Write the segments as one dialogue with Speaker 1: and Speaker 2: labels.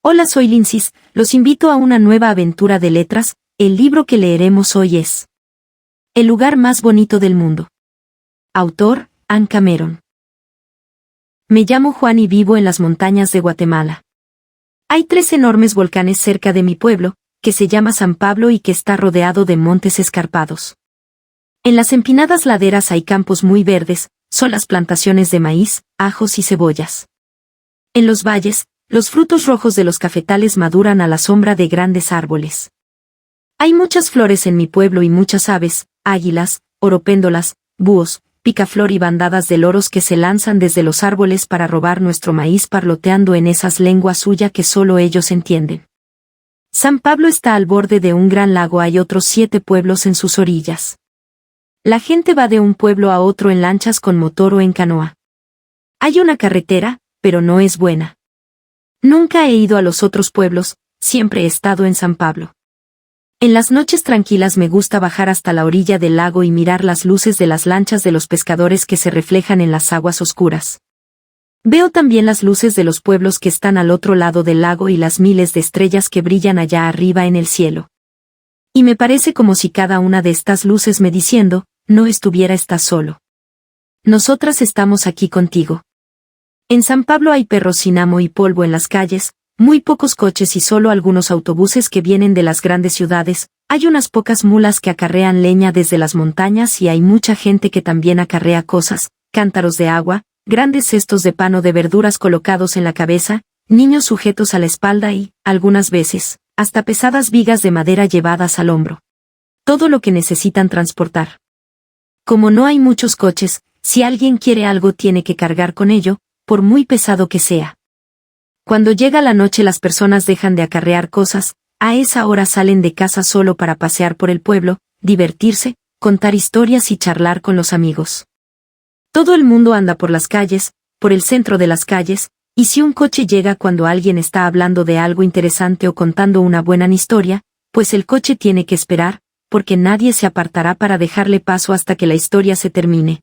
Speaker 1: Hola, soy Lindsay, los invito a una nueva aventura de letras. El libro que leeremos hoy es El lugar más bonito del mundo. Autor, Ann Cameron. Me llamo Juan y vivo en las montañas de Guatemala. Hay 3 enormes volcanes cerca de mi pueblo, que se llama San Pablo y que está rodeado de montes escarpados. En las empinadas laderas hay campos muy verdes, son las plantaciones de maíz, ajos y cebollas. En los valles, los frutos rojos de los cafetales maduran a la sombra de grandes árboles. Hay muchas flores en mi pueblo y muchas aves, águilas, oropéndolas, búhos, picaflor y bandadas de loros que se lanzan desde los árboles para robar nuestro maíz parloteando en esas lenguas suyas que solo ellos entienden. San Pablo está al borde de un gran lago, hay otros 7 pueblos en sus orillas. La gente va de un pueblo a otro en lanchas con motor o en canoa. Hay una carretera, pero no es buena. Nunca he ido a los otros pueblos, siempre he estado en San Pablo. En las noches tranquilas me gusta bajar hasta la orilla del lago y mirar las luces de las lanchas de los pescadores que se reflejan en las aguas oscuras. Veo también las luces de los pueblos que están al otro lado del lago y las miles de estrellas que brillan allá arriba en el cielo. Y me parece como si cada una de estas luces me diciendo, no estás solo. Nosotras estamos aquí contigo. En San Pablo hay perros sin amo y polvo en las calles, muy pocos coches y solo algunos autobuses que vienen de las grandes ciudades, hay unas pocas mulas que acarrean leña desde las montañas y hay mucha gente que también acarrea cosas, cántaros de agua, grandes cestos de pan o de verduras colocados en la cabeza, niños sujetos a la espalda y, algunas veces, hasta pesadas vigas de madera llevadas al hombro. Todo lo que necesitan transportar. Como no hay muchos coches, si alguien quiere algo tiene que cargar con ello, por muy pesado que sea. Cuando llega la noche las personas dejan de acarrear cosas, a esa hora salen de casa solo para pasear por el pueblo, divertirse, contar historias y charlar con los amigos. Todo el mundo anda por las calles, por el centro de las calles, y si un coche llega cuando alguien está hablando de algo interesante o contando una buena historia, pues el coche tiene que esperar, porque nadie se apartará para dejarle paso hasta que la historia se termine.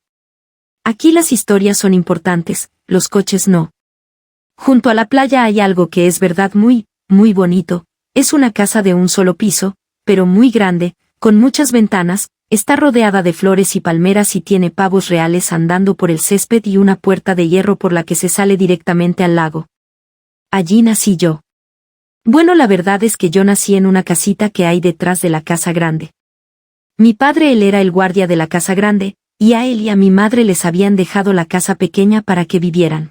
Speaker 1: Aquí las historias son importantes, los coches no. Junto a la playa hay algo que es verdad muy, muy bonito, es una casa de un solo piso, pero muy grande, con muchas ventanas, está rodeada de flores y palmeras y tiene pavos reales andando por el césped y una puerta de hierro por la que se sale directamente al lago. Allí nací yo. Bueno, la verdad es que yo nací en una casita que hay detrás de la casa grande. Mi padre él era el guardia de la casa grande, y a él y a mi madre les habían dejado la casa pequeña para que vivieran.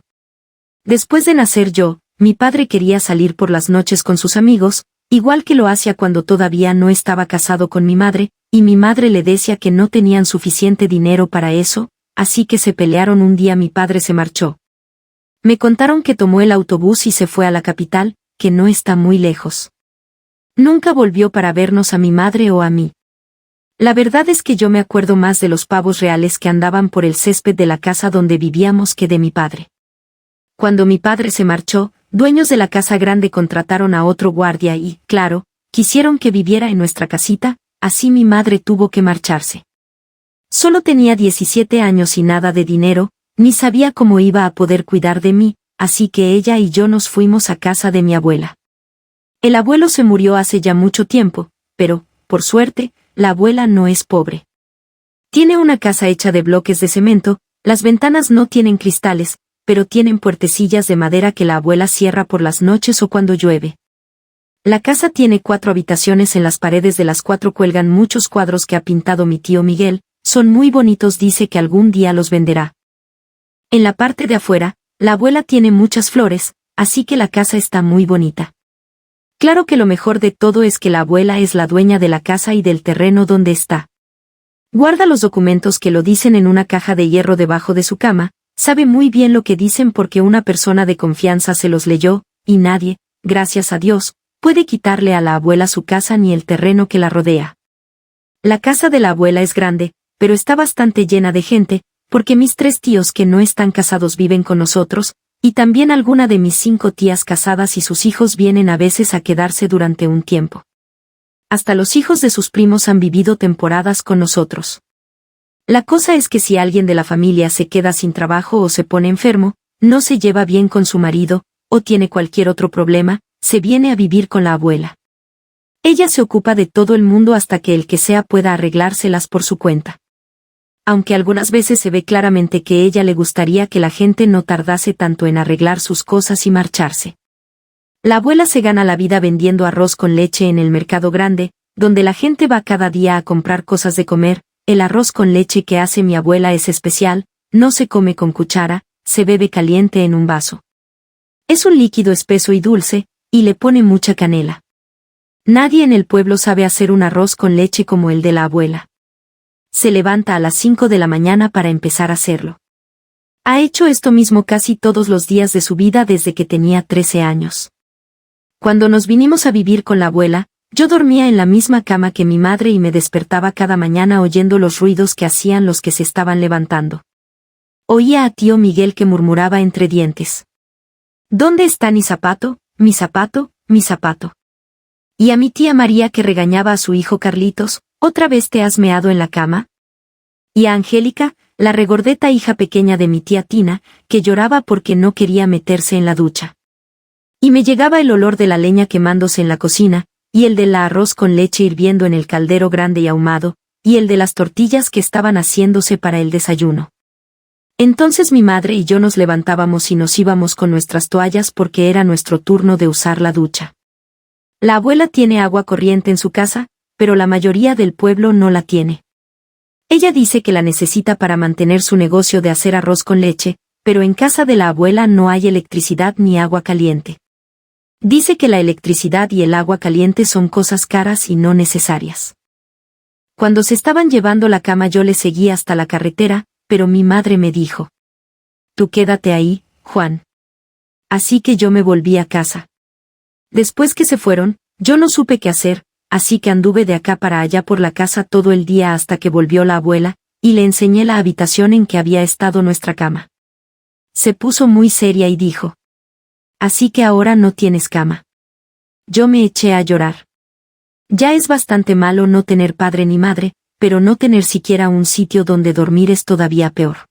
Speaker 1: Después de nacer yo, mi padre quería salir por las noches con sus amigos, igual que lo hacía cuando todavía no estaba casado con mi madre, y mi madre le decía que no tenían suficiente dinero para eso, así que se pelearon un día mi padre se marchó. Me contaron que tomó el autobús y se fue a la capital, que no está muy lejos. Nunca volvió para vernos a mi madre o a mí. La verdad es que yo me acuerdo más de los pavos reales que andaban por el césped de la casa donde vivíamos que de mi padre. Cuando mi padre se marchó, dueños de la casa grande contrataron a otro guardia y, claro, quisieron que viviera en nuestra casita, así mi madre tuvo que marcharse. Solo tenía 17 años y nada de dinero, ni sabía cómo iba a poder cuidar de mí, así que ella y yo nos fuimos a casa de mi abuela. El abuelo se murió hace ya mucho tiempo, pero, por suerte, la abuela no es pobre. Tiene una casa hecha de bloques de cemento, las ventanas no tienen cristales, pero tienen puertecillas de madera que la abuela cierra por las noches o cuando llueve. La casa tiene 4 habitaciones, en las paredes de las 4 cuelgan muchos cuadros que ha pintado mi tío Miguel, son muy bonitos, dice que algún día los venderá. En la parte de afuera, la abuela tiene muchas flores, así que la casa está muy bonita. Claro que lo mejor de todo es que la abuela es la dueña de la casa y del terreno donde está. Guarda los documentos que lo dicen en una caja de hierro debajo de su cama, sabe muy bien lo que dicen porque una persona de confianza se los leyó, y nadie, gracias a Dios, puede quitarle a la abuela su casa ni el terreno que la rodea. La casa de la abuela es grande, pero está bastante llena de gente, porque mis 3 tíos que no están casados viven con nosotros, y también alguna de mis 5 tías casadas y sus hijos vienen a veces a quedarse durante un tiempo. Hasta los hijos de sus primos han vivido temporadas con nosotros. La cosa es que si alguien de la familia se queda sin trabajo o se pone enfermo, no se lleva bien con su marido, o tiene cualquier otro problema, se viene a vivir con la abuela. Ella se ocupa de todo el mundo hasta que el que sea pueda arreglárselas por su cuenta. Aunque algunas veces se ve claramente que ella le gustaría que la gente no tardase tanto en arreglar sus cosas y marcharse. La abuela se gana la vida vendiendo arroz con leche en el mercado grande, donde la gente va cada día a comprar cosas de comer. El arroz con leche que hace mi abuela es especial, no se come con cuchara, se bebe caliente en un vaso. Es un líquido espeso y dulce, y le pone mucha canela. Nadie en el pueblo sabe hacer un arroz con leche como el de la abuela. Se levanta a las 5 de la mañana para empezar a hacerlo. Ha hecho esto mismo casi todos los días de su vida desde que tenía 13 años. Cuando nos vinimos a vivir con la abuela, yo dormía en la misma cama que mi madre y me despertaba cada mañana oyendo los ruidos que hacían los que se estaban levantando. Oía a tío Miguel que murmuraba entre dientes: ¿Dónde está mi zapato, mi zapato, mi zapato? Y a mi tía María que regañaba a su hijo Carlitos: ¿Otra vez te has meado en la cama? Y a Angélica, la regordeta hija pequeña de mi tía Tina, que lloraba porque no quería meterse en la ducha. Y me llegaba el olor de la leña quemándose en la cocina, y el del arroz con leche hirviendo en el caldero grande y ahumado, y el de las tortillas que estaban haciéndose para el desayuno. Entonces mi madre y yo nos levantábamos y nos íbamos con nuestras toallas porque era nuestro turno de usar la ducha. La abuela tiene agua corriente en su casa, pero la mayoría del pueblo no la tiene. Ella dice que la necesita para mantener su negocio de hacer arroz con leche, pero en casa de la abuela no hay electricidad ni agua caliente. Dice que la electricidad y el agua caliente son cosas caras y no necesarias. Cuando se estaban llevando la cama yo le seguí hasta la carretera, pero mi madre me dijo: «Tú quédate ahí, Juan». Así que yo me volví a casa. Después que se fueron, yo no supe qué hacer, así que anduve de acá para allá por la casa todo el día hasta que volvió la abuela, y le enseñé la habitación en que había estado nuestra cama. Se puso muy seria y dijo: «Así que ahora no tienes cama». Yo me eché a llorar. Ya es bastante malo no tener padre ni madre, pero no tener siquiera un sitio donde dormir es todavía peor.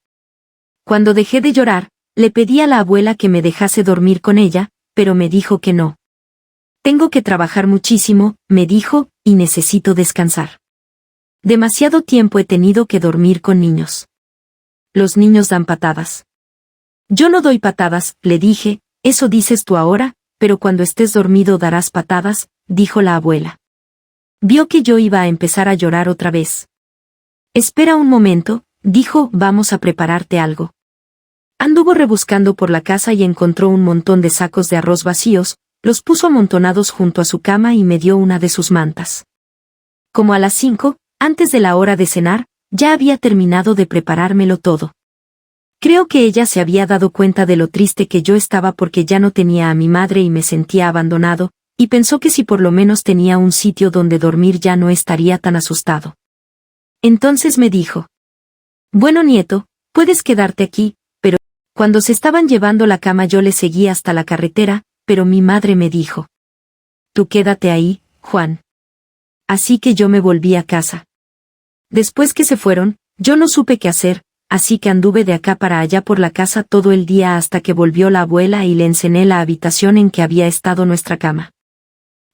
Speaker 1: Cuando dejé de llorar, le pedí a la abuela que me dejase dormir con ella, pero me dijo que no. «Tengo que trabajar muchísimo», me dijo, «y necesito descansar. Demasiado tiempo he tenido que dormir con niños. Los niños dan patadas». «Yo no doy patadas», le dije. «Eso dices tú ahora, pero cuando estés dormido darás patadas», dijo la abuela. Vio que yo iba a empezar a llorar otra vez. «Espera un momento», dijo, «vamos a prepararte algo». Anduvo rebuscando por la casa y encontró un montón de sacos de arroz vacíos, los puso amontonados junto a su cama y me dio una de sus mantas. Como a las 5, antes de la hora de cenar, ya había terminado de preparármelo todo. Creo que ella se había dado cuenta de lo triste que yo estaba porque ya no tenía a mi madre y me sentía abandonado, y pensó que si por lo menos tenía un sitio donde dormir ya no estaría tan asustado. Entonces me dijo: «Bueno, nieto, puedes quedarte aquí», pero cuando se estaban llevando la cama yo le seguí hasta la carretera, pero mi madre me dijo: «Tú quédate ahí, Juan». Así que yo me volví a casa. Después que se fueron, yo no supe qué hacer, así que anduve de acá para allá por la casa todo el día hasta que volvió la abuela y le enseñé la habitación en que había estado nuestra cama.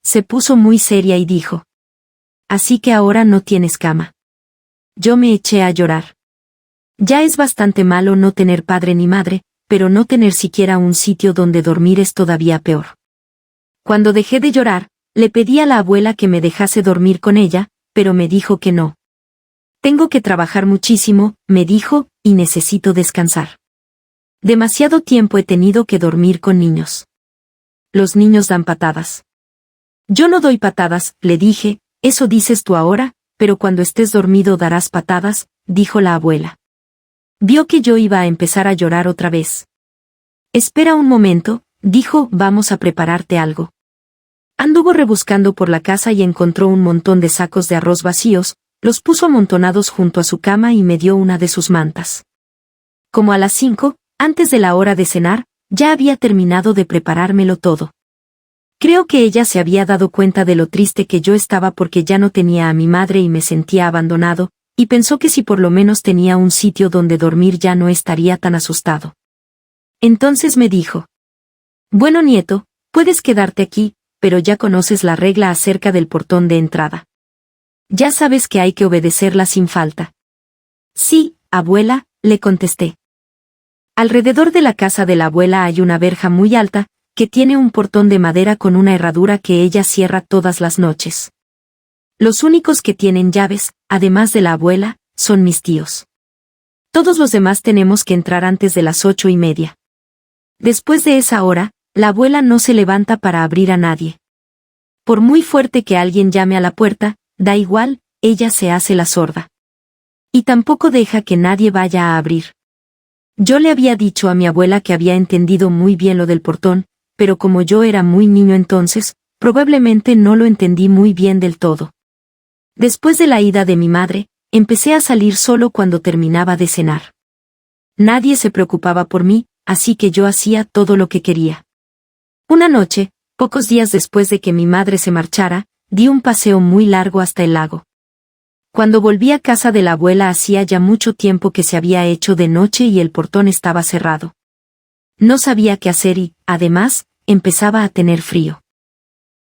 Speaker 1: Se puso muy seria y dijo: «Así que ahora no tienes cama». Yo me eché a llorar. Ya es bastante malo no tener padre ni madre, pero no tener siquiera un sitio donde dormir es todavía peor. Cuando dejé de llorar, le pedí a la abuela que me dejase dormir con ella, pero me dijo que no. «Tengo que trabajar muchísimo», me dijo, «y necesito descansar. Demasiado tiempo he tenido que dormir con niños. Los niños dan patadas». «Yo no doy patadas», le dije. «Eso dices tú ahora, pero cuando estés dormido darás patadas», dijo la abuela. Vio que yo iba a empezar a llorar otra vez. «Espera un momento», dijo, «vamos a prepararte algo». Anduvo rebuscando por la casa y encontró un montón de sacos de arroz vacíos, los puso amontonados junto a su cama y me dio una de sus mantas. Como a las 5, antes de la hora de cenar, ya había terminado de preparármelo todo. Creo que ella se había dado cuenta de lo triste que yo estaba porque ya no tenía a mi madre y me sentía abandonado, y pensó que si por lo menos tenía un sitio donde dormir ya no estaría tan asustado. Entonces me dijo: «Bueno, nieto, Puedes quedarte aquí, pero ya conoces la regla acerca del portón de entrada. Ya sabes que hay que obedecerla sin falta. Sí, abuela, le contesté. Alrededor de la casa de la abuela hay una verja muy alta, que tiene un portón de madera con una herradura que ella cierra todas las noches. Los únicos que tienen llaves, además de la abuela, son mis tíos. Todos los demás tenemos que entrar antes de las 8:30. Después de esa hora, la abuela no se levanta para abrir a nadie. Por muy fuerte que alguien llame a la puerta, da igual, ella se hace la sorda. Y tampoco deja que nadie vaya a abrir. Yo le había dicho a mi abuela que había entendido muy bien lo del portón, pero como yo era muy niño entonces, probablemente no lo entendí muy bien del todo. Después de la ida de mi madre, empecé a salir solo cuando terminaba de cenar. Nadie se preocupaba por mí, así que yo hacía todo lo que quería. Una noche, pocos días después de que mi madre se marchara, di un paseo muy largo hasta el lago. Cuando volví a casa de la abuela hacía ya mucho tiempo que se había hecho de noche y el portón estaba cerrado. No sabía qué hacer y, además, empezaba a tener frío.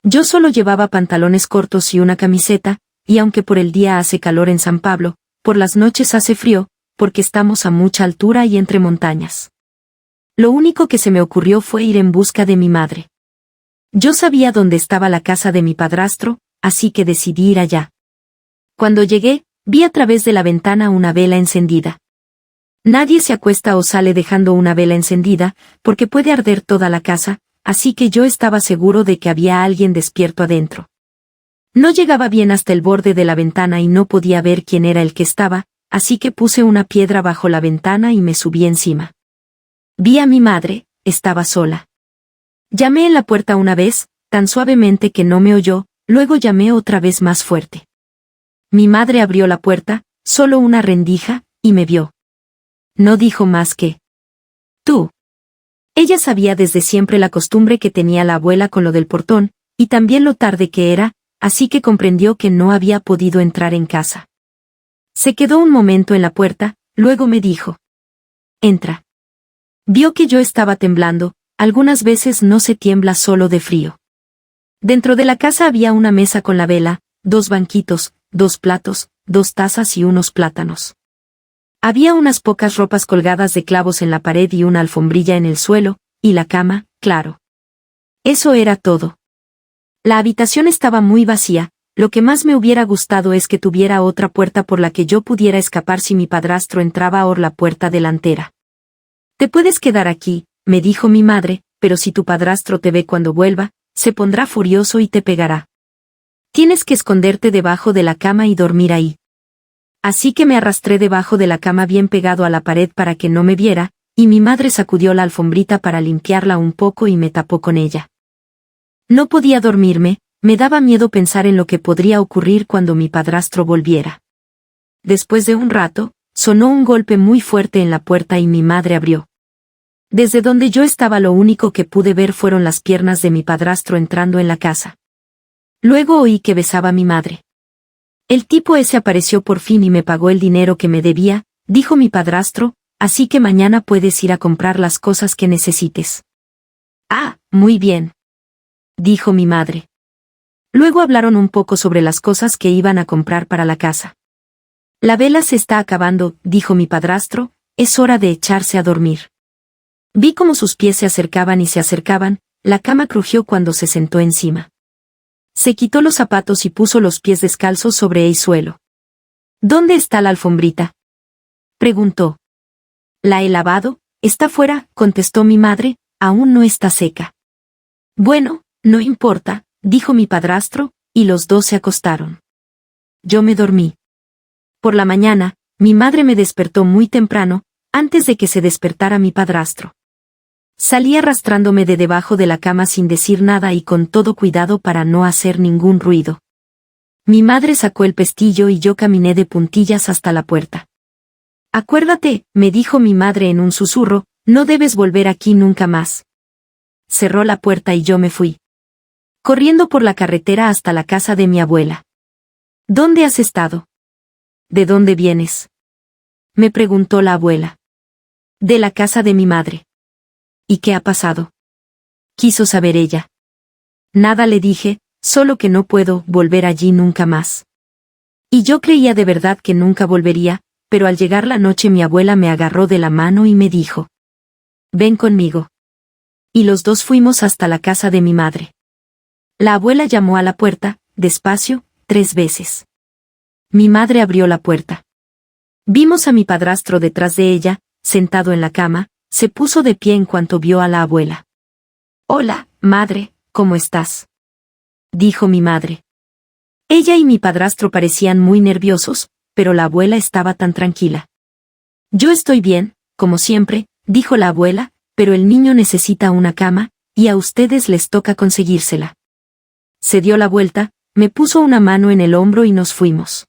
Speaker 1: Yo solo llevaba pantalones cortos y una camiseta, y aunque por el día hace calor en San Pablo, por las noches hace frío, porque estamos a mucha altura y entre montañas. Lo único que se me ocurrió fue ir en busca de mi madre. Yo sabía dónde estaba la casa de mi padrastro, así que decidí ir allá. Cuando llegué, vi a través de la ventana una vela encendida. Nadie se acuesta o sale dejando una vela encendida, porque puede arder toda la casa, así que yo estaba seguro de que había alguien despierto adentro. No llegaba bien hasta el borde de la ventana y no podía ver quién era el que estaba, así que puse una piedra bajo la ventana y me subí encima. Vi a mi madre, estaba sola. Llamé en la puerta una vez, tan suavemente que no me oyó, luego llamé otra vez más fuerte. Mi madre abrió la puerta, solo una rendija, y me vio. No dijo más que: «Tú». Ella sabía desde siempre la costumbre que tenía la abuela con lo del portón, y también lo tarde que era, así que comprendió que no había podido entrar en casa. Se quedó un momento en la puerta, luego me dijo: «Entra». Vio que yo estaba temblando, algunas veces no se tiembla solo de frío. Dentro de la casa había una mesa con la vela, 2 banquitos, 2 platos, 2 tazas y unos plátanos. Había unas pocas ropas colgadas de clavos en la pared y una alfombrilla en el suelo, y la cama, claro. Eso era todo. La habitación estaba muy vacía, lo que más me hubiera gustado es que tuviera otra puerta por la que yo pudiera escapar si mi padrastro entraba por la puerta delantera. «Te puedes quedar aquí», me dijo mi madre, «pero si tu padrastro te ve cuando vuelva, se pondrá furioso y te pegará. Tienes que esconderte debajo de la cama y dormir ahí». Así que me arrastré debajo de la cama bien pegado a la pared para que no me viera, y mi madre sacudió la alfombrita para limpiarla un poco y me tapó con ella. No podía dormirme, me daba miedo pensar en lo que podría ocurrir cuando mi padrastro volviera. Después de un rato, sonó un golpe muy fuerte en la puerta y mi madre abrió. Desde donde yo estaba lo único que pude ver fueron las piernas de mi padrastro entrando en la casa. Luego oí que besaba a mi madre. «El tipo ese apareció por fin y me pagó el dinero que me debía», dijo mi padrastro, «así que mañana puedes ir a comprar las cosas que necesites». «Ah, muy bien», dijo mi madre. Luego hablaron un poco sobre las cosas que iban a comprar para la casa. «La vela se está acabando», dijo mi padrastro, «es hora de echarse a dormir». Vi cómo sus pies se acercaban y se acercaban, la cama crujió cuando se sentó encima. Se quitó los zapatos y puso los pies descalzos sobre el suelo. «¿Dónde está la alfombrita?», preguntó. «La he lavado, está fuera», contestó mi madre, «aún no está seca». «Bueno, no importa», dijo mi padrastro, y los dos se acostaron. Yo me dormí. Por la mañana, mi madre me despertó muy temprano, antes de que se despertara mi padrastro. Salí arrastrándome de debajo de la cama sin decir nada y con todo cuidado para no hacer ningún ruido. Mi madre sacó el pestillo y yo caminé de puntillas hasta la puerta. «Acuérdate», me dijo mi madre en un susurro, «no debes volver aquí nunca más». Cerró la puerta y yo me fui. Corriendo por la carretera hasta la casa de mi abuela. «¿Dónde has estado?». «¿De dónde vienes?», me preguntó la abuela. «De la casa de mi madre». «¿Y qué ha pasado?», quiso saber ella. Nada le dije, solo que no puedo volver allí nunca más. Y yo creía de verdad que nunca volvería, pero al llegar la noche mi abuela me agarró de la mano y me dijo: «Ven conmigo». Y los dos fuimos hasta la casa de mi madre. La abuela llamó a la puerta, despacio, 3 veces. Mi madre abrió la puerta. Vimos a mi padrastro detrás de ella, sentado en la cama, se puso de pie en cuanto vio a la abuela. «Hola, madre, ¿cómo estás?», dijo mi madre. Ella y mi padrastro parecían muy nerviosos, pero la abuela estaba tan tranquila. «Yo estoy bien, como siempre», dijo la abuela, «pero el niño necesita una cama, y a ustedes les toca conseguírsela». Se dio la vuelta, me puso una mano en el hombro y nos fuimos.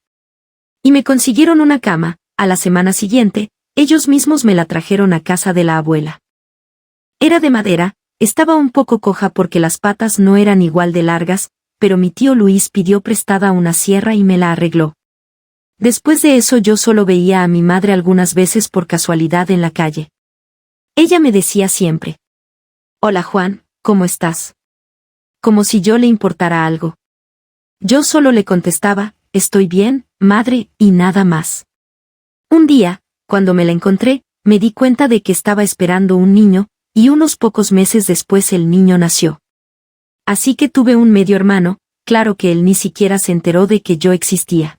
Speaker 1: Y me consiguieron una cama. A la semana siguiente, ellos mismos me la trajeron a casa de la abuela. Era de madera, estaba un poco coja porque las patas no eran igual de largas, pero mi tío Luis pidió prestada una sierra y me la arregló. Después de eso yo solo veía a mi madre algunas veces por casualidad en la calle. Ella me decía siempre: «Hola Juan, ¿cómo estás?», como si yo le importara algo. Yo solo le contestaba: «Estoy bien, madre», y nada más. Un día, cuando me la encontré, me di cuenta de que estaba esperando un niño, y unos pocos meses después el niño nació. Así que tuve un medio hermano, claro que él ni siquiera se enteró de que yo existía.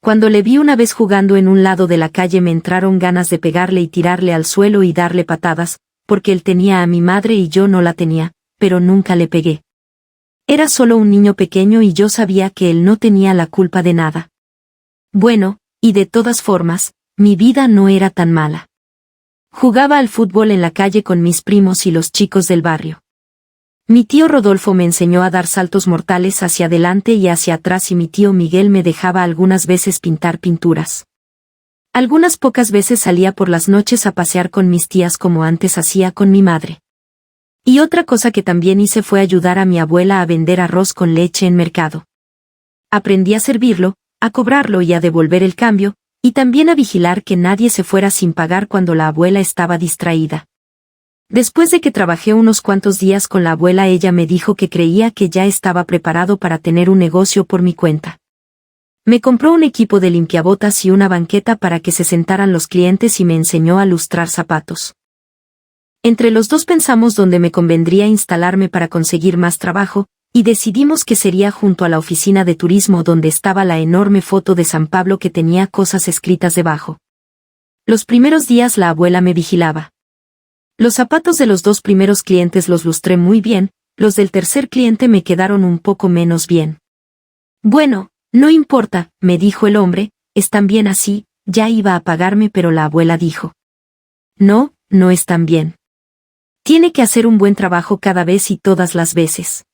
Speaker 1: Cuando le vi una vez jugando en un lado de la calle me entraron ganas de pegarle y tirarle al suelo y darle patadas, porque él tenía a mi madre y yo no la tenía, pero nunca le pegué. Era solo un niño pequeño y yo sabía que él no tenía la culpa de nada. Bueno, y de todas formas, mi vida no era tan mala. Jugaba al fútbol en la calle con mis primos y los chicos del barrio. Mi tío Rodolfo me enseñó a dar saltos mortales hacia adelante y hacia atrás y mi tío Miguel me dejaba algunas veces pintar pinturas. Algunas pocas veces salía por las noches a pasear con mis tías como antes hacía con mi madre. Y otra cosa que también hice fue ayudar a mi abuela a vender arroz con leche en mercado. Aprendí a servirlo, a cobrarlo y a devolver el cambio, y también a vigilar que nadie se fuera sin pagar cuando la abuela estaba distraída. Después de que trabajé unos cuantos días con la abuela, ella me dijo que creía que ya estaba preparado para tener un negocio por mi cuenta. Me compró un equipo de limpiabotas y una banqueta para que se sentaran los clientes y me enseñó a lustrar zapatos. Entre los dos pensamos dónde me convendría instalarme para conseguir más trabajo, y decidimos que sería junto a la oficina de turismo donde estaba la enorme foto de San Pablo que tenía cosas escritas debajo. Los primeros días la abuela me vigilaba. Los zapatos de los 2 primeros clientes los lustré muy bien, los del tercer cliente me quedaron un poco menos bien. «Bueno, no importa», me dijo el hombre, «están bien así», ya iba a pagarme pero la abuela dijo: «No, no están bien. Tiene que hacer un buen trabajo cada vez y todas las veces.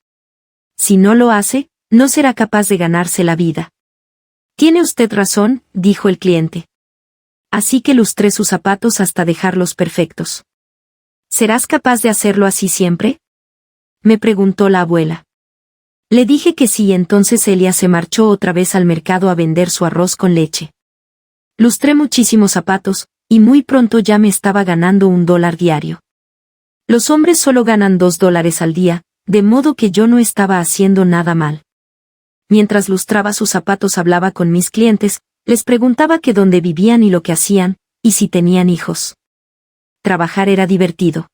Speaker 1: Si no lo hace, no será capaz de ganarse la vida». «Tiene usted razón», dijo el cliente. Así que lustré sus zapatos hasta dejarlos perfectos. «¿Serás capaz de hacerlo así siempre?», me preguntó la abuela. Le dije que sí y entonces Elia se marchó otra vez al mercado a vender su arroz con leche. Lustré muchísimos zapatos, y muy pronto ya me estaba ganando $1 diario. Los hombres solo ganan $2 al día, de modo que yo no estaba haciendo nada mal. Mientras lustraba sus zapatos hablaba con mis clientes, les preguntaba que dónde vivían y lo que hacían, y si tenían hijos. Trabajar era divertido.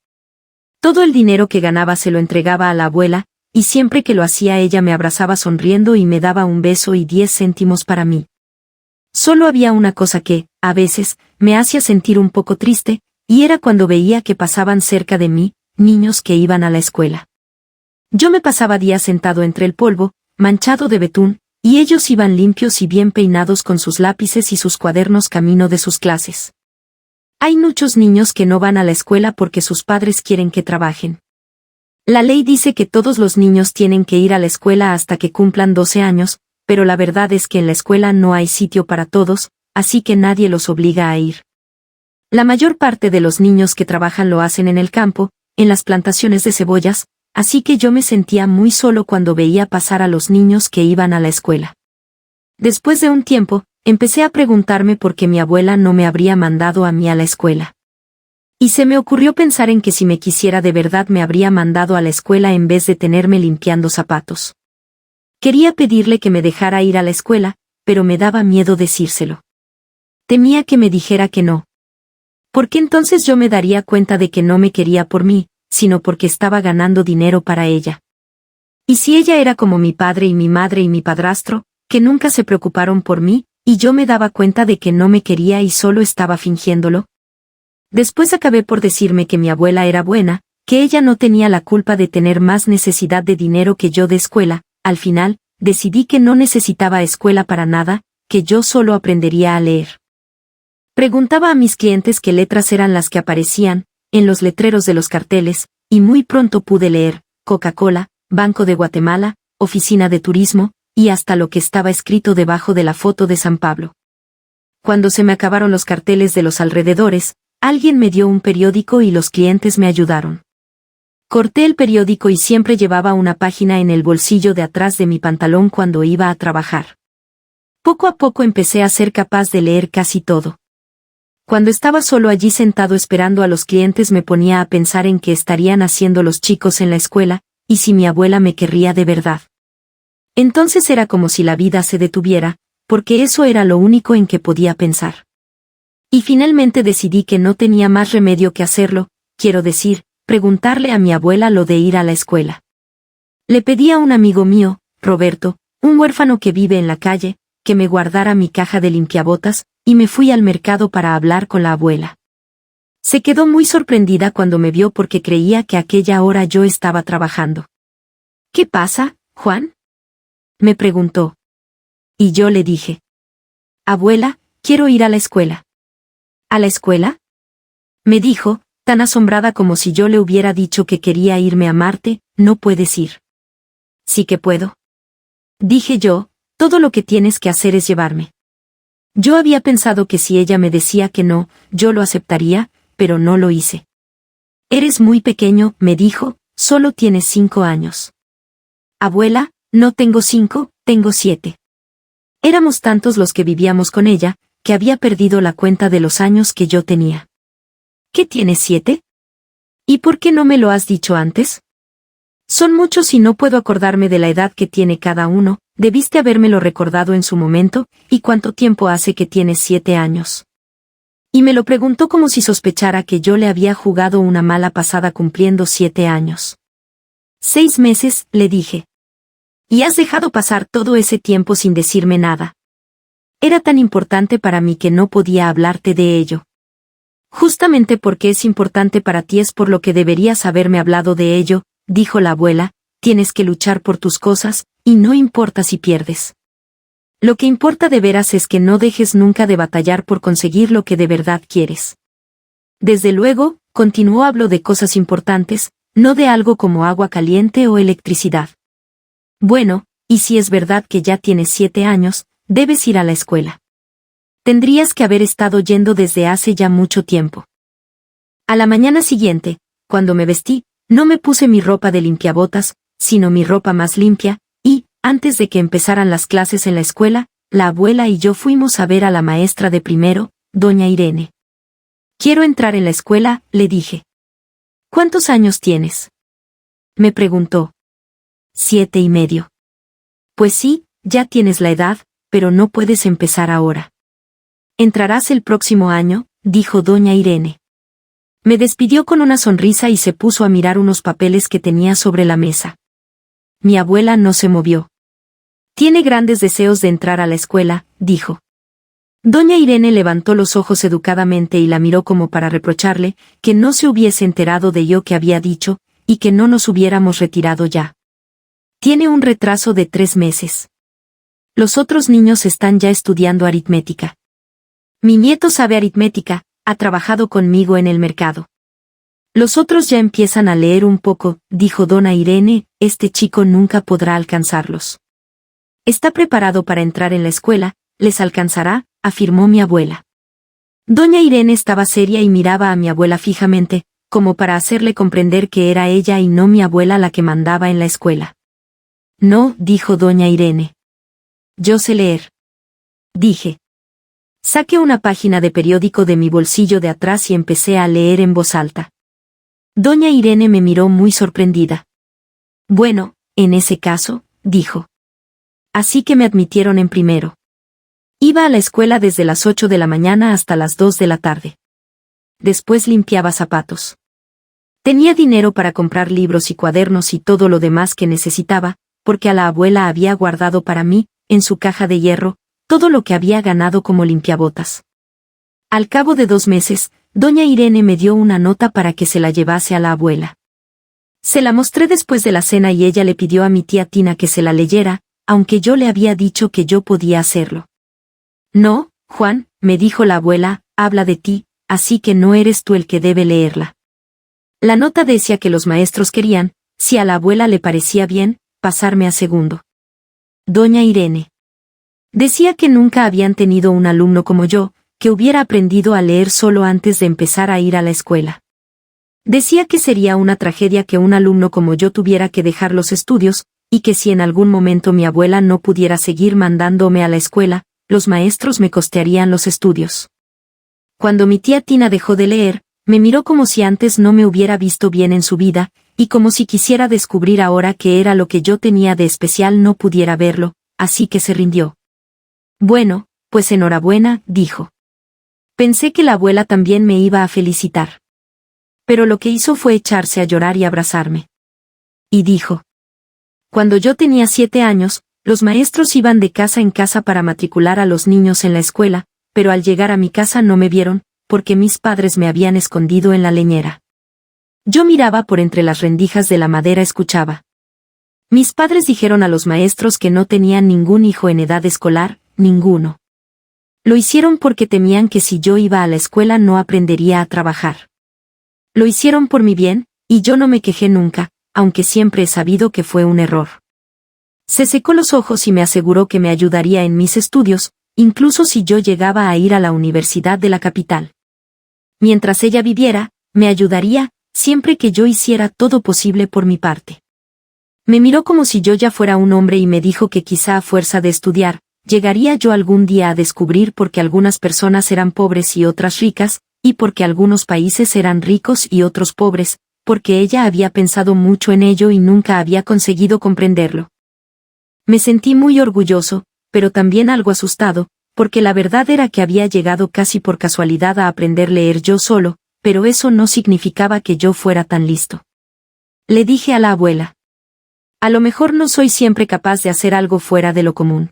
Speaker 1: Todo el dinero que ganaba se lo entregaba a la abuela, y siempre que lo hacía ella me abrazaba sonriendo y me daba un beso y 10 céntimos para mí. Solo había una cosa que, a veces, me hacía sentir un poco triste, y era cuando veía que pasaban cerca de mí, niños que iban a la escuela. Yo me pasaba días sentado entre el polvo, manchado de betún, y ellos iban limpios y bien peinados con sus lápices y sus cuadernos camino de sus clases. Hay muchos niños que no van a la escuela porque sus padres quieren que trabajen. La ley dice que todos los niños tienen que ir a la escuela hasta que cumplan 12 años, pero la verdad es que en la escuela no hay sitio para todos, así que nadie los obliga a ir. La mayor parte de los niños que trabajan lo hacen en el campo, en las plantaciones de cebollas, así que yo me sentía muy solo cuando veía pasar a los niños que iban a la escuela. Después de un tiempo, empecé a preguntarme por qué mi abuela no me habría mandado a mí a la escuela. Y se me ocurrió pensar en que si me quisiera de verdad me habría mandado a la escuela en vez de tenerme limpiando zapatos. Quería pedirle que me dejara ir a la escuela, pero me daba miedo decírselo. Temía que me dijera que no. Porque entonces yo me daría cuenta de que no me quería por mí, sino porque estaba ganando dinero para ella. Y si ella era como mi padre y mi madre y mi padrastro, que nunca se preocuparon por mí, y yo me daba cuenta de que no me quería y solo estaba fingiéndolo. Después acabé por decirme que mi abuela era buena, que ella no tenía la culpa de tener más necesidad de dinero que yo de escuela. Al final, decidí que no necesitaba escuela para nada, que yo solo aprendería a leer. Preguntaba a mis clientes qué letras eran las que aparecían en los letreros de los carteles, y muy pronto pude leer Coca-Cola, Banco de Guatemala, Oficina de Turismo, y hasta lo que estaba escrito debajo de la foto de San Pablo. Cuando se me acabaron los carteles de los alrededores, alguien me dio un periódico y los clientes me ayudaron. Corté el periódico y siempre llevaba una página en el bolsillo de atrás de mi pantalón cuando iba a trabajar. Poco a poco empecé a ser capaz de leer casi todo. Cuando estaba solo allí sentado esperando a los clientes me ponía a pensar en qué estarían haciendo los chicos en la escuela, y si mi abuela me querría de verdad. Entonces era como si la vida se detuviera, porque eso era lo único en que podía pensar. Y finalmente decidí que no tenía más remedio que hacerlo, quiero decir, preguntarle a mi abuela lo de ir a la escuela. Le pedí a un amigo mío, Roberto, un huérfano que vive en la calle, que me guardara mi caja de limpiabotas, y me fui al mercado para hablar con la abuela. Se quedó muy sorprendida cuando me vio porque creía que a aquella hora yo estaba trabajando. ¿Qué pasa, Juan?, me preguntó. Y yo le dije: Abuela, quiero ir a la escuela. ¿A la escuela?, me dijo, tan asombrada como si yo le hubiera dicho que quería irme a Marte. No puedes ir. Sí que puedo, dije yo, todo lo que tienes que hacer es llevarme. Yo había pensado que si ella me decía que no, yo lo aceptaría, pero no lo hice. Eres muy pequeño, me dijo, solo tienes 5 años. Abuela, no tengo 5, tengo 7. Éramos tantos los que vivíamos con ella, que había perdido la cuenta de los años que yo tenía. ¿Qué tienes 7? ¿Y por qué no me lo has dicho antes? Son muchos y no puedo acordarme de la edad que tiene cada uno. Debiste habérmelo recordado en su momento. ¿Y cuánto tiempo hace que tienes 7 años? Y me lo preguntó como si sospechara que yo le había jugado una mala pasada cumpliendo 7 años. 6 meses, le dije. Y has dejado pasar todo ese tiempo sin decirme nada. Era tan importante para mí que no podía hablarte de ello. Justamente porque es importante para ti es por lo que deberías haberme hablado de ello, dijo la abuela. Tienes que luchar por tus cosas, y no importa si pierdes. Lo que importa de veras es que no dejes nunca de batallar por conseguir lo que de verdad quieres. Desde luego, continuó, hablo de cosas importantes, no de algo como agua caliente o electricidad. Bueno, y si es verdad que ya tienes 7 años, debes ir a la escuela. Tendrías que haber estado yendo desde hace ya mucho tiempo. A la mañana siguiente, cuando me vestí, no me puse mi ropa de limpiabotas, sino mi ropa más limpia, y, antes de que empezaran las clases en la escuela, la abuela y yo fuimos a ver a la maestra de primero, doña Irene. Quiero entrar en la escuela, le dije. ¿Cuántos años tienes?, me preguntó. 7 y medio. Pues sí, ya tienes la edad, pero no puedes empezar ahora. Entrarás el próximo año, dijo doña Irene. Me despidió con una sonrisa y se puso a mirar unos papeles que tenía sobre la mesa. Mi abuela no se movió. Tiene grandes deseos de entrar a la escuela, dijo. Doña Irene levantó los ojos educadamente y la miró como para reprocharle que no se hubiese enterado de yo que había dicho, y que no nos hubiéramos retirado ya. Tiene un retraso de 3 meses. Los otros niños están ya estudiando aritmética. Mi nieto sabe aritmética, ha trabajado conmigo en el mercado. Los otros ya empiezan a leer un poco, dijo doña Irene, este chico nunca podrá alcanzarlos. Está preparado para entrar en la escuela, les alcanzará, afirmó mi abuela. Doña Irene estaba seria y miraba a mi abuela fijamente, como para hacerle comprender que era ella y no mi abuela la que mandaba en la escuela. No, dijo doña Irene. Yo sé leer. Dije. Saqué una página de periódico de mi bolsillo de atrás y empecé a leer en voz alta. Doña Irene me miró muy sorprendida. Bueno, en ese caso, dijo. Así que me admitieron en primero. Iba a la escuela desde las 8 de la mañana hasta las 2 de la tarde. Después limpiaba zapatos. Tenía dinero para comprar libros y cuadernos y todo lo demás que necesitaba, porque a la abuela había guardado para mí, en su caja de hierro, todo lo que había ganado como limpiabotas. Al cabo de 2 meses, doña Irene me dio una nota para que se la llevase a la abuela. Se la mostré después de la cena y ella le pidió a mi tía Tina que se la leyera, aunque yo le había dicho que yo podía hacerlo. No, Juan, me dijo la abuela, habla de ti, así que no eres tú el que debe leerla. La nota decía que los maestros querían, si a la abuela le parecía bien, pasarme a segundo. Doña Irene. Decía que nunca habían tenido un alumno como yo, que hubiera aprendido a leer solo antes de empezar a ir a la escuela. Decía que sería una tragedia que un alumno como yo tuviera que dejar los estudios, y que si en algún momento mi abuela no pudiera seguir mandándome a la escuela, los maestros me costearían los estudios. Cuando mi tía Tina dejó de leer, me miró como si antes no me hubiera visto bien en su vida, y como si quisiera descubrir ahora qué era lo que yo tenía de especial no pudiera verlo, así que se rindió. Bueno, pues enhorabuena, dijo. Pensé que la abuela también me iba a felicitar. Pero lo que hizo fue echarse a llorar y abrazarme. Y dijo. Cuando yo tenía 7 años, los maestros iban de casa en casa para matricular a los niños en la escuela, pero al llegar a mi casa no me vieron, porque mis padres me habían escondido en la leñera. Yo miraba por entre las rendijas de la madera, escuchaba. Mis padres dijeron a los maestros que no tenían ningún hijo en edad escolar, ninguno. Lo hicieron porque temían que si yo iba a la escuela no aprendería a trabajar. Lo hicieron por mi bien, y yo no me quejé nunca, aunque siempre he sabido que fue un error. Se secó los ojos y me aseguró que me ayudaría en mis estudios, incluso si yo llegaba a ir a la universidad de la capital. Mientras ella viviera, me ayudaría, siempre que yo hiciera todo posible por mi parte. Me miró como si yo ya fuera un hombre y me dijo que quizá a fuerza de estudiar, llegaría yo algún día a descubrir por qué algunas personas eran pobres y otras ricas, y por qué algunos países eran ricos y otros pobres, porque ella había pensado mucho en ello y nunca había conseguido comprenderlo. Me sentí muy orgulloso, pero también algo asustado, porque la verdad era que había llegado casi por casualidad a aprender a leer yo solo, pero eso no significaba que yo fuera tan listo. Le dije a la abuela. A lo mejor no soy siempre capaz de hacer algo fuera de lo común.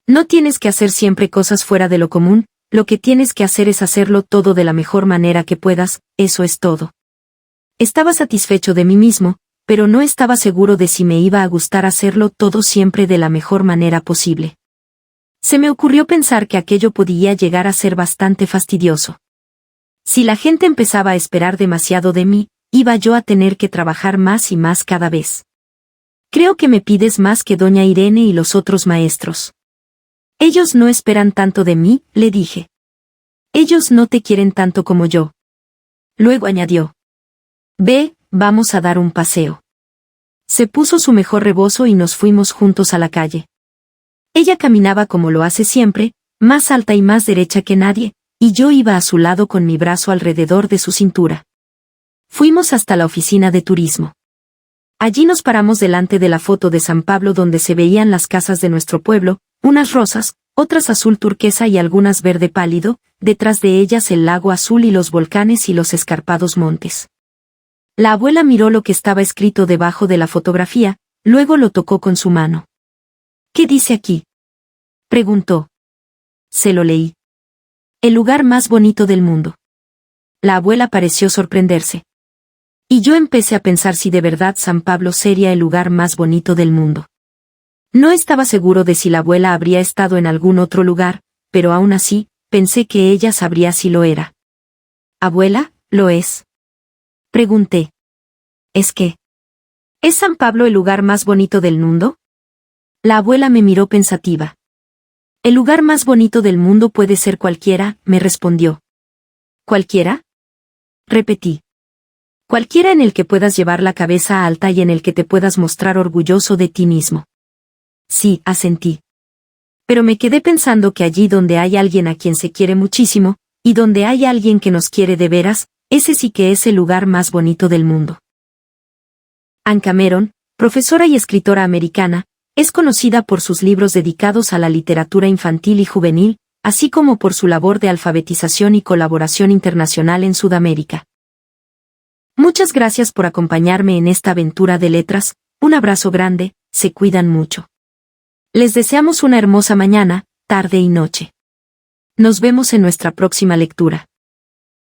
Speaker 1: No tienes que hacer siempre cosas fuera de lo común, lo que tienes que hacer es hacerlo todo de la mejor manera que puedas, eso es todo. Estaba satisfecho de mí mismo, pero no estaba seguro de si me iba a gustar hacerlo todo siempre de la mejor manera posible. Se me ocurrió pensar que aquello podía llegar a ser bastante fastidioso. Si la gente empezaba a esperar demasiado de mí, iba yo a tener que trabajar más y más cada vez. Creo que me pides más que doña Irene y los otros maestros. Ellos no esperan tanto de mí, le dije. Ellos no te quieren tanto como yo. Luego añadió. Ve, vamos a dar un paseo. Se puso su mejor rebozo y nos fuimos juntos a la calle. Ella caminaba como lo hace siempre, más alta y más derecha que nadie, y yo iba a su lado con mi brazo alrededor de su cintura. Fuimos hasta la oficina de turismo. Allí nos paramos delante de la foto de San Pablo donde se veían las casas de nuestro pueblo, unas rosas, otras azul turquesa y algunas verde pálido, detrás de ellas el lago azul y los volcanes y los escarpados montes. La abuela miró lo que estaba escrito debajo de la fotografía, luego lo tocó con su mano. ¿Qué dice aquí?, preguntó. Se lo leí. El lugar más bonito del mundo. La abuela pareció sorprenderse. Y yo empecé a pensar si de verdad San Pablo sería el lugar más bonito del mundo. No estaba seguro de si la abuela habría estado en algún otro lugar, pero aún así, pensé que ella sabría si lo era. ¿Abuela, lo es?, pregunté. ¿Es qué? ¿Es San Pablo el lugar más bonito del mundo? La abuela me miró pensativa. El lugar más bonito del mundo puede ser cualquiera, me respondió. ¿Cualquiera?, repetí. Cualquiera en el que puedas llevar la cabeza alta y en el que te puedas mostrar orgulloso de ti mismo. Sí, asentí. Pero me quedé pensando que allí donde hay alguien a quien se quiere muchísimo, y donde hay alguien que nos quiere de veras, ese sí que es el lugar más bonito del mundo. Anne Cameron, profesora y escritora americana, es conocida por sus libros dedicados a la literatura infantil y juvenil, así como por su labor de alfabetización y colaboración internacional en Sudamérica. Muchas gracias por acompañarme en esta aventura de letras, un abrazo grande, se cuidan mucho. Les deseamos una hermosa mañana, tarde y noche. Nos vemos en nuestra próxima lectura.